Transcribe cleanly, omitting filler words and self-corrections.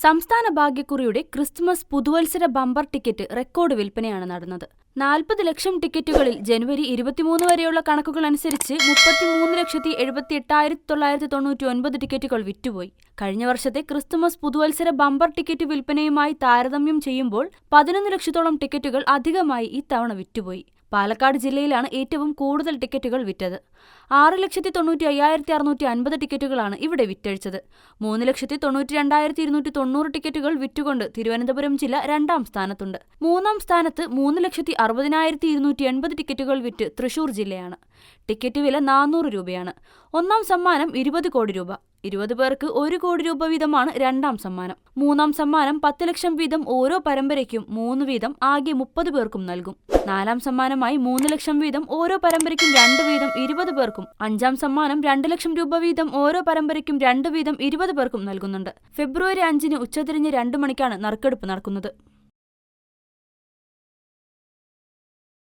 സംസ്ഥാന ഭാഗ്യക്കുറിയുടെ ക്രിസ്തുമസ് പുതുവത്സര bumper ticket record വിൽപ്പനയാണ് നടന്നത്. 40 ലക്ഷം ടിക്കറ്റുകളിൽ ജനുവരി 23 വരെയുള്ള കണക്കുകൾ അനുസരിച്ച് 33,78,999 ടിക്കറ്റുകൾ വിറ്റുപോയി. കഴിഞ്ഞ വർഷത്തെ ക്രിസ്തുമസ് പുതുവത്സര ബമ്പർ ടിക്കറ്റ് വിൽപ്പനയുമായി താരതമ്യം ചെയ്യുമ്പോൾ 11 ലക്ഷത്തോളം ടിക്കറ്റുകൾ അധികമായി ഇത്തവണ വിറ്റുപോയി. പാലക്കാട് ജില്ലയിലാണ് ഏറ്റവും കൂടുതൽ ടിക്കറ്റുകൾ വിറ്റത്. 6,95,650 ടിക്കറ്റുകളാണ് ഇവിടെ വിറ്റഴിച്ചത്. 3,92,290 ടിക്കറ്റുകൾ വിറ്റുകൊണ്ട് തിരുവനന്തപുരം ജില്ല 2ാം സ്ഥാനത്തുണ്ട്. 3ാം സ്ഥാനത്ത് 3,60,280 ടിക്കറ്റുകൾ വിറ്റ് തൃശൂർ ജില്ലയാണ്. ടിക്കറ്റ് വില 400 രൂപയാണ്. 1ാം സമ്മാനം 20 കോടി രൂപ. 20 പേർക്ക് 1 കോടി രൂപ വീതമാണ് 2ാം സമ്മാനം. 3ാം സമ്മാനം 10 ലക്ഷം വീതം ഓരോ പരമ്പരയ്ക്കും 3 വീതം ആകെ 30 പേർക്കും നൽകും. 4ാം സമ്മാനമായി 3 ലക്ഷം വീതം ഓരോ പരമ്പരയ്ക്കും 2 വീതം 20 പേർക്കും. 5ാം സമ്മാനം 2 ലക്ഷം രൂപ വീതം ഓരോ പരമ്പരയ്ക്കും 2 വീതം 20 പേർക്കും നൽകുന്നുണ്ട്. ഫെബ്രുവരി 5-ന് ഉച്ചതിരിഞ്ഞ് 2 മണിക്കാണ് നറുക്കെടുപ്പ് നടക്കുന്നത്.